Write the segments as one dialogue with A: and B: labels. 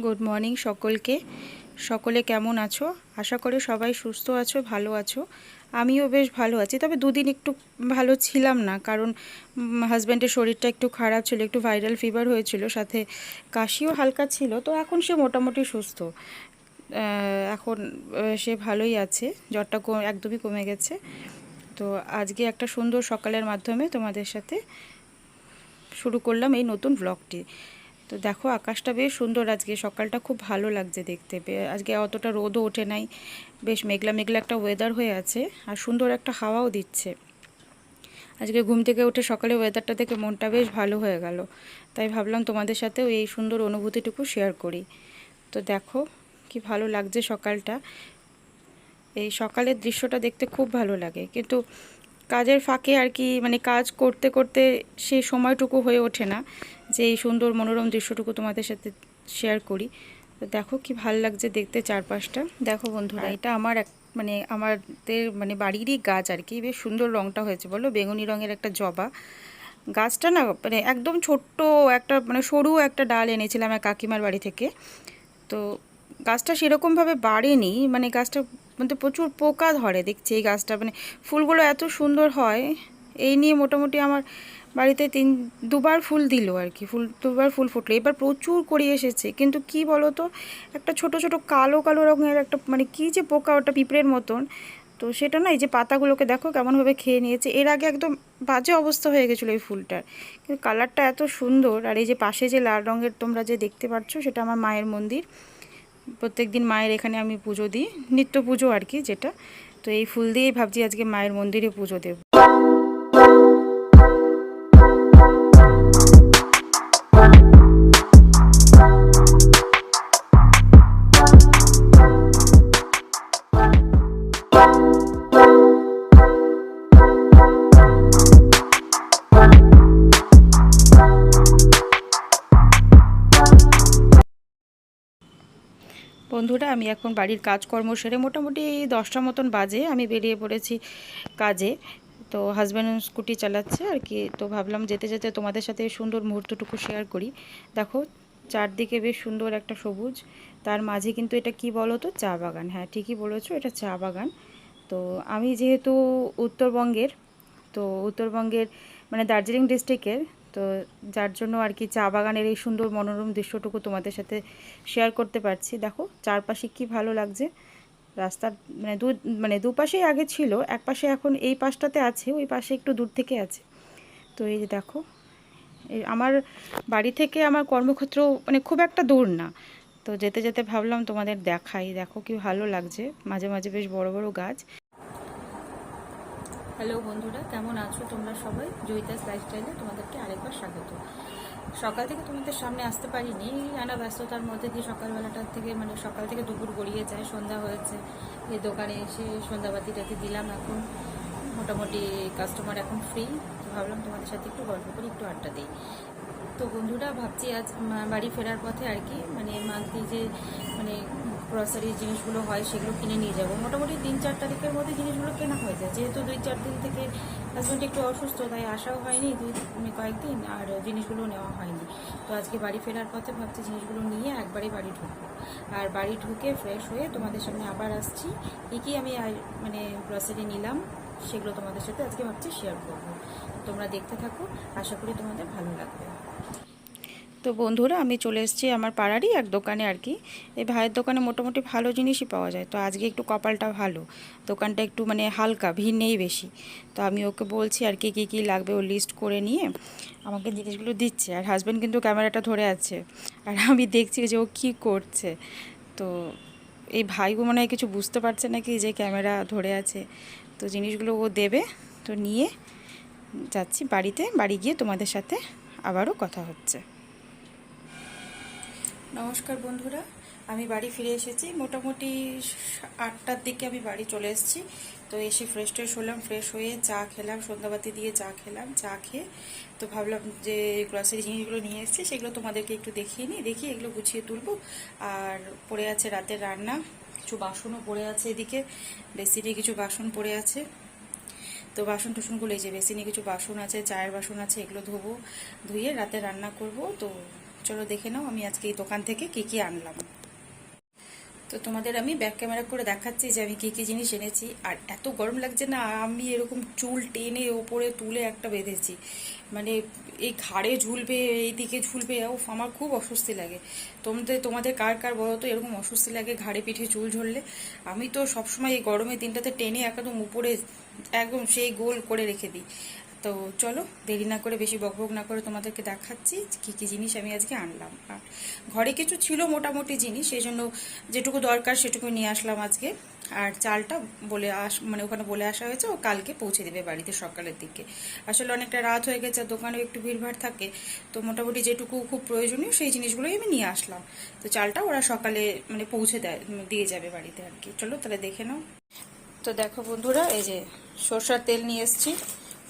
A: Good morning সকলকে। সকলে কেমন আছো? আশা করি সবাই সুস্থ আছো, ভালো আছো। আমিও বেশ ভালো আছি, তবে দুদিন একটু ভালো ছিলাম না, কারণ হাজব্যান্ডের শরীরটা একটু খারাপ ছিল, একটু ভাইরাল ফিভার হয়েছিল, সাথে কাশিও হালকা ছিল। তো এখন সে মোটামুটি সুস্থ। এখন সে ভালোই আছে, জ্বরটা একদমই কমে গেছে। তো আজকে একটা সুন্দর সকালের মাধ্যমে তোমাদের সাথে শুরু করলাম এই নতুন ব্লগটি। তো দেখো, আকাশটা বেশ সুন্দর, আজকে সকালটা খুব ভালো লাগছে দেখতে। আজকে অতটা রোদও ওঠে নাই, বেশ মেঘলা মেঘলা একটা ওয়েদার হয়ে আছে, আর সুন্দর একটা হাওয়াও দিচ্ছে। আজকে ঘুম থেকে উঠে সকালে ওয়েদারটা দেখে মনটা বেশ ভালো হয়ে গেল, তাই ভাবলাম তোমাদের সাথেও এই সুন্দর অনুভূতিটুকু শেয়ার করি। তো দেখো কি ভালো লাগছে সকালটা। এই সকালের দৃশ্যটা দেখতে খুব ভালো লাগে, কিন্তু কাজের ফাঁকে আর কি, মানে কাজ করতে করতে সেই সময়টুকু হয়ে ওঠে না যে এই সুন্দর মনোরম দৃশ্যটুকু তোমাদের সাথে শেয়ার করি। তো দেখো কি ভালো লাগছে দেখতে চারপাশটা। দেখো বন্ধুরা, এটা আমার মানে আমাদের মানে বাড়িরই গাছ আর কি, বেশ সুন্দর রঙটা হয়েছে বলো, বেগুনি রঙের একটা জবা গাছটা না, মানে একদম ছোট্ট একটা, মানে সরু একটা ডাল এনেছিলাম এক কাকিমার বাড়ি থেকে। তো গাছটা সেরকমভাবে বাড়েনি, মানে গাছটা মধ্যে প্রচুর পোকা ধরে দেখছি এই গাছটা, মানে ফুলগুলো এত সুন্দর হয়। এই নিয়ে মোটামুটি আমার বাড়িতে দুবার ফুল দিল আর কি, দুবার ফুল ফুটলো, এবার প্রচুর করে এসেছে। কিন্তু কি বলো তো, একটা ছোট ছোট কালো কালো রঙের একটা, মানে কি যে পোকা, ওটা পিঁপড়ের মতন। তো সেটা না, এই যে পাতাগুলোকে দেখো কেমনভাবে খেয়ে নিয়েছে। এর আগে একদম বাজে অবস্থা হয়ে গেছিলো এই ফুলটার, কিন্তু কালারটা এত সুন্দর। আর এই যে পাশে যে লাল রঙের তোমরা যে দেখতে পাচ্ছ, সেটা আমার মায়ের মন্দির। প্রত্যেক দিন মায়ের এখানে আমি পুজো দিই, নিত্য পুজো আর কি যেটা। তো এই ফুল দিয়েই ভাবছি আজকে মায়ের মন্দিরে পুজো দেব। বন্ধুরা, আমি এখন বাড়ির কাজকর্ম সেরে মোটামুটি 10টা মতন বাজে, আমি বেরিয়ে পড়েছি কাজে। তো হাজব্যান্ড স্কুটি চালাচ্ছে আর কি, তো ভাবলাম যেতে যেতে তোমাদের সাথে সুন্দর মুহূর্তটুকু শেয়ার করি। দেখো চারদিকে বেশ সুন্দর একটা সবুজ, তার মাঝে কিন্তু এটা কি বলো তো, চা বাগান। হ্যাঁ, ঠিকই বলেছো, এটা চা বাগান। তো আমি যেহেতু উত্তরবঙ্গের, তো উত্তরবঙ্গের মানে দার্জিলিং ডিস্ট্রিক্টের, তো যার জন্য আর কি চা বাগানের এই সুন্দর মনোরম দৃশ্যটুকু তোমাদের সাথে শেয়ার করতে পারছি। দেখো চারপাশে কি ভালো লাগছে। রাস্তার মানে দুপাশেই আগে ছিল, এক পাশে এখন এই পাশটাতে আছে, ওই পাশে একটু দূর থেকে আছে। তো এই যে দেখো, আমার বাড়ি থেকে আমার কর্মক্ষেত্র মানে খুব একটা দূর না। তো যেতে যেতে ভাবলাম তোমাদের দেখাই, দেখো কি ভালো লাগছে, মাঝে মাঝে বেশ বড় বড় গাছ। হ্যালো বন্ধুরা, কেমন আছো তোমরা সবাই? জয়িতাস লাইফস্টাইলে তোমাদেরকে আরেকবার স্বাগত। সকাল থেকে তোমাদের সামনে আসতে পারিনি, নানা ব্যস্ততার মধ্যে দিয়ে সকালবেলাটার থেকে, মানে সকাল থেকে দুপুর গড়িয়ে যায়, সন্ধ্যা হয়েছে। এই দোকানে এসে সন্ধ্যাবাতিটাতে দিলাম, এখন মোটামুটি কাস্টমার এখন ফ্রি। তো ভাবলাম তোমাদের সাথে একটু গল্প করি, একটু আড্ডা দিই। তো বন্ধুরা, ভাবছি আজ বাড়ি ফেরার পথে আর কি, মানে মান্থলি যে মানে গ্রসারি জিনিসগুলো হয় সেগুলো কিনে নিয়ে যাব। মোটামুটি 3-4 তারিখের মধ্যে জিনিসগুলো কেনা হয়ে যায়, যেহেতু 2-4 দিন থেকে হাজব্যান্ড একটু অসুস্থ, তাই আসাও হয়নি কয়েকদিন, আর জিনিসগুলো নেওয়া হয়নি। তো আজকে বাড়ি ফেরার পথে ভাবছি জিনিসগুলো নিয়ে একবারে বাড়ি ঢুকবো, আর বাড়ি ঢুকে ফ্রেশ হয়ে তোমাদের সামনে আবার আসছি। কি আমি মানে গ্রসারি নিলাম সেগুলো তোমাদের সাথে আজকে ভাবছি শেয়ার করবো। তোমরা দেখতে থাকো, আশা করি তোমাদের ভালো লাগবে। তো বন্ধুরা, আমি চলে এসেছি আমার পাড়ারই এক দোকানে আর কি। এই ভাইয়ের দোকানে মোটামুটি ভালো জিনিসই পাওয়া যায়। তো আজকে একটু কপালটা ভালো, দোকানটা একটু মানে হালকা, ভিড় নেই বেশি। তো আমি ওকে বলছি আর কি কী লাগবে, ও লিস্ট করে নিয়ে আমাকে জিনিসগুলো দিচ্ছে। আর হাজব্যান্ড কিন্তু ক্যামেরাটা ধরে আছে, আর আমি দেখছি যে ও কী করছে। তো এই ভাইও মনে হয় কিছু বুঝতে পারছে নাকি যে ক্যামেরা ধরে আছে। তো জিনিসগুলো ও দেবে, তো নিয়ে যাচ্ছি বাড়িতে। বাড়ি গিয়ে তোমাদের সাথে আবারও কথা হচ্ছে। নমস্কার বন্ধুরা, আমি বাড়ি ফিরে এসেছি মোটামুটি 8টার দিকে আমি বাড়ি চলে এসেছি। তো এসে ফ্রেশ ট্রেশ হলাম, ফ্রেশ হয়ে চা খেলাম, সন্ধ্যাবাতি দিয়ে চা খেলাম। চা খেয়ে তো ভাবলাম যে গ্রসারি জিনিসগুলো নিয়ে এসেছি সেগুলো তোমাদেরকে একটু দেখিয়ে নিই, দেখিয়ে এগুলো গুছিয়ে তুলবো। আর পড়ে আছে রাতের রান্না, কিছু বাসনও পড়ে আছে, এদিকে বেসিনে কিছু বাসন পড়ে আছে। তো বাসন টুসনগুলো, এই যে বেসিনে কিছু বাসন আছে, চায়ের বাসন আছে, এগুলো ধোবো, ধুয়ে রাতে রান্না করব। তো চলো দেখে নাও আমি আজকে এই দোকান থেকে কি কি আনলাম। তো তোমাদের আমি ব্যাক ক্যামেরা করে দেখাচ্ছি যে আমি কি কি জিনিস এনেছি। আর এত গরম লাগছে না, আমি এরকম চুল টেনে ওপরে তুলে একটা বেঁধেছি, মানে এই ঘাড়ে ঝুলবে, এইদিকে ঝুলবে, ও আমার খুব অস্বস্তি লাগে। তোমাদের কার কার বলো তো এরকম অস্বস্তি লাগে ঘাড়ে পিঠে চুল ঝরলে? আমি তো সবসময় এই গরমের দিনটাতে টেনে একদম উপরে একদম সেই গোল করে রেখে দিই। তো চলো দেরি না করে, বেশি বকবক না করে তোমাদেরকে দেখাচ্ছি কি কি জিনিস আমি আজকে আনলাম। আর ঘরে কিছু ছিল মোটামুটি জিনিস, সেই জন্য যেটুকু দরকার সেটুকু নিয়ে আসলাম আজকে। আর চালটা মানে ওখানে বলে আসা হয়েছে ও কালকে পৌঁছে দেবে বাড়িতে সকালের দিকে। আসলে অনেকটা রাত হয়ে গেছে, আর দোকানেও একটু ভিড়ভাড় থাকে, তো মোটামুটি যেটুকু খুব প্রয়োজনীয় সেই জিনিসগুলোই আমি নিয়ে আসলাম। তো চালটা ওরা সকালে মানে পৌঁছে দিয়ে যাবে বাড়িতে আর কি। চলো তাহলে দেখে নাও। তো দেখো বন্ধুরা, এই যে সরষার তেল নিয়ে এসেছি,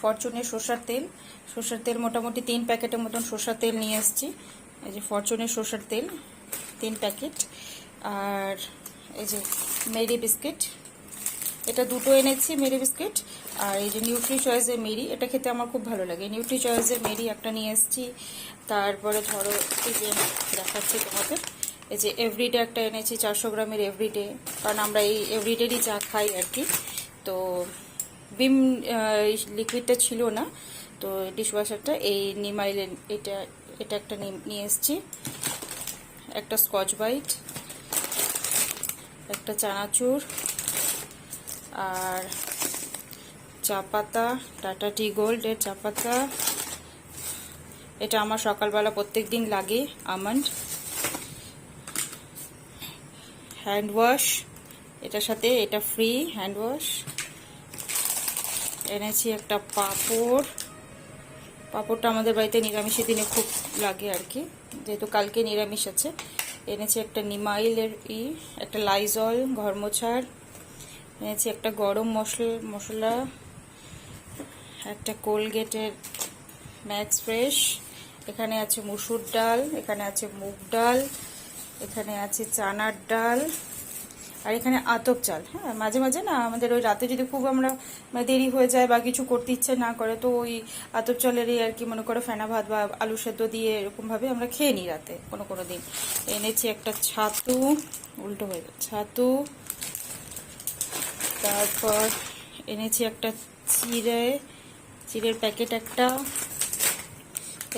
A: ফরচুনের সরষার তেল মোটামুটি 3 প্যাকেটের মতন সরষার তেল নিয়ে এসেছি। এই যে ফরচুনের সরষার তেল 3 প্যাকেট। আর এই যে মেরি বিস্কিট, এটা দুটো এনেছি মেরি বিস্কিট। আর এই যে নিউট্রি চয়েসের মেরি, এটা খেতে আমার খুব ভালো লাগে। নিউট্রি চয়েসের মেরি একটা নিয়ে এসেছি। তারপরে ধরো এই যে দেখাচ্ছি তোমাদের, এই যে এভরিডে একটা এনেছি 400 গ্রামের এভরিডে, কারণ আমরা এই এভরিডেরই চা খাই আর কি। তো বিম লিকুইডটা ছিল না, তো ডিশওয়াশারটা এই নিমাইল এটা এটা একটা নিয়ে এসেছি। একটা স্কচ ব্রাইট, একটা চানাচুর, আর চা পাতা, টাটা টি গোল্ডের চা পাতা, এটা আমার সকালবেলা প্রত্যেক দিন লাগে। আমন্ড, হ্যান্ড ওয়াশ, এটার সাথে এটা ফ্রি হ্যান্ড ওয়াশ এনেছি। একটা পাঁপড়টা আমাদের বাড়িতে নিরামিষের দিনে খুব লাগে আর কি, যেহেতু কালকে নিরামিষ আছে। এনেছি একটা নিমাইলের একটা লাইজল ঘর মোছার, এনেছি একটা গরম মশলা, একটা কোলগেটের ম্যাক্স ফ্রেশ, এখানে আছে মুসুর ডাল, এখানে আছে মুগ ডাল, এখানে আছে চানার ডাল, আর এখানে আতপ চাল। হ্যাঁ, মাঝে মাঝে না আমাদের ওই রাতে যদি খুব আমরা দেরি হয়ে যায় বা কিছু করতে ইচ্ছে না করে, তো ওই আতপ চালেরই আর কি, মনে করো ফেনা ভাত বা আলু সেদ্ধ দিয়ে এরকমভাবে আমরা খেয়ে নিই রাতে কোনো কোনো দিন। এনেছি একটা ছাতু, উল্টো হয়ে গেছে, ছাতু। তারপর এনেছি একটা চিড়ের প্যাকেট একটা।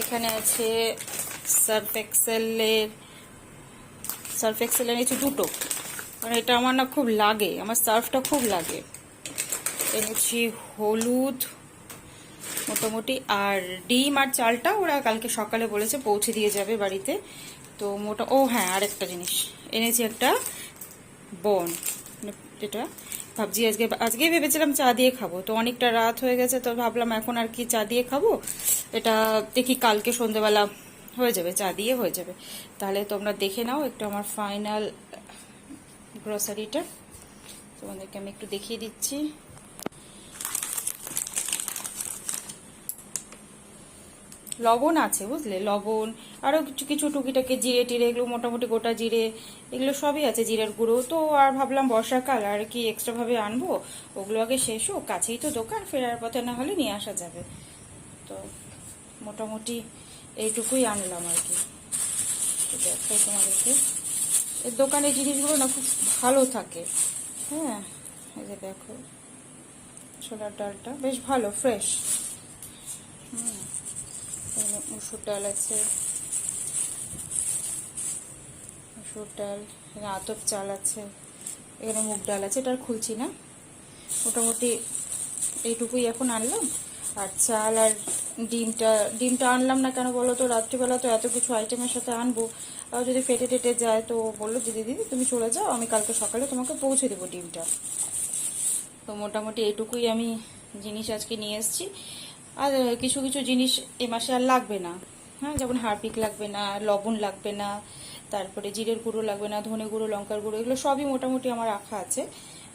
A: এখানে আছে সার্ফ এক্সেল এনেছি দুটো, কারণ এটা আমার না খুব লাগে, আমার সার্ফটা খুব লাগে। এনেছি হলুদ মোটামুটি, আর ডিম আর চালটা ওরা কালকে সকালে বলেছে পৌঁছে দিয়ে যাবে বাড়িতে। তো হ্যাঁ, আরেকটা জিনিস এনেছি, একটা বন, যেটা ভাবছি আজকেই ভেবেছিলাম চা দিয়ে খাবো, তো অনেকটা রাত হয়ে গেছে, তো ভাবলাম এখন আর কি চা দিয়ে খাবো, এটা দেখি কালকে সন্ধ্যেবেলা হয়ে যাবে, চা দিয়ে হয়ে যাবে। তাহলে তোমরা দেখে নাও একটু আমার ফাইনাল গ্রসারিটা, তোমাদেরকে আমি একটু দেখিয়ে দিচ্ছি। লবণ আছে বুঝলে, লবণ, আরও কিছু কিছু টুকিটাকি জিরে টিরে, এগুলো মোটামুটি গোটা জিরে, এগুলো সবই আছে, জিরের গুঁড়ো। তো আর ভাবলাম বর্ষাকাল আর কি এক্সট্রাভাবে আনবো, ওগুলো আগে শেষ হোক, কাছেই তো দোকান, ফেরার পথে না হলে নিয়ে আসা যাবে। তো মোটামুটি এইটুকুই আনলাম আর কি। দেখো তোমাদেরকে, এর দোকানের জিনিসগুলো না খুব ভালো থাকে। হ্যাঁ, এই যে দেখো ছোলার ডালটা বেশ ভালো, ফ্রেশ। মুসুর ডাল আছে, মুসুর ডাল, এখানে আতপ চাল আছে, এখানে মুগ ডাল আছে, এটা আর খুলছি না। মোটামুটি এইটুকুই এখন আনলাম। আর চাল আর ডিমটা আনলাম না কেন বলো তো, রাত্রিবেলা তো এত কিছু আইটেমের সাথে আনবো, আর যদি ফেটে টেটে যায়, তো বললো দিদি তুমি চলে যাও, আমি কালকে সকালে তোমাকে পৌঁছে দেবো ডিমটা। তো মোটামুটি এইটুকুই আমি জিনিস আজকে নিয়ে এসেছি। আর কিছু কিছু জিনিস এ মাসে আর লাগবে না। হ্যাঁ, যেমন হারপিক লাগবে না, লবণ লাগবে না, তারপরে জিরের গুঁড়ো লাগবে না, ধনে গুঁড়ো, লঙ্কার গুঁড়ো, এগুলো সবই মোটামুটি আমার রাখা আছে।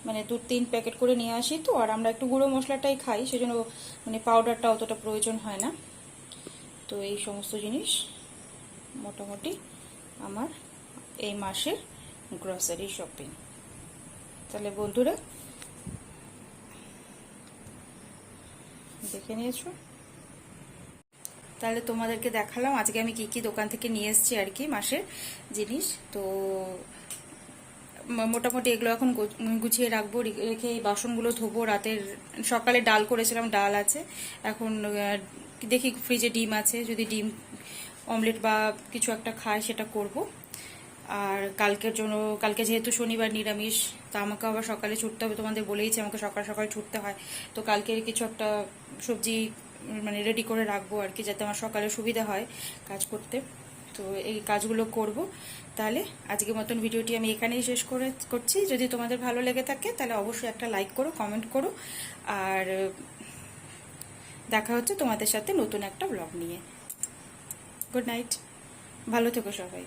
A: মানে 2-3 প্যাকেট করে নিয়ে আসি তো, আর আমরা একটু গুঁড়ো মশলাটাই খাই, সেজন্য মানে পাউডারটা অতটা প্রয়োজন হয় না। তো এই সমস্ত জিনিস মোটামুটি আমার এই মাসের গ্রসারি শপিং। তাহলে বন্ধুরা দেখে নিয়েছো। তাহলে তোমাদেরকে দেখালাম আজকে আমি কি কি দোকান থেকে নিয়ে এসেছি আর কি মাসের জিনিস। তো মোটামুটি এগুলো এখন গুছিয়ে রাখবো, রেখে এই বাসনগুলো ধোবো। রাতের সকালে ডাল করেছিলাম, ডাল আছে এখন। দেখি ফ্রিজে ডিম আছে, যদি ডিম অমলেট বা কিছু একটা খায় সেটা করব। আর কালকের জন্য, কালকে যেহেতু শনিবার নিরামিষ, তা আমাকে আবার সকালে ছুটতে হবে, তোমাদের বলেইছি আমাকে সকাল সকাল ছুটতে হয়। তো কালকের কিছু একটা সবজি মানে রেডি করে রাখবো আর কি, যাতে আমার সকালে সুবিধা হয় কাজ করতে। তো এই কাজগুলো করব। তাহলে আজকের মতন ভিডিওটি আমি এখানেই শেষ করছি। যদি তোমাদের ভালো লেগে থাকে তাহলে অবশ্যই একটা লাইক করো, কমেন্ট করো। আর দেখা হচ্ছে তোমাদের সাথে নতুন একটা ব্লগ নিয়ে। গুড নাইট, ভালো থেকো সবাই।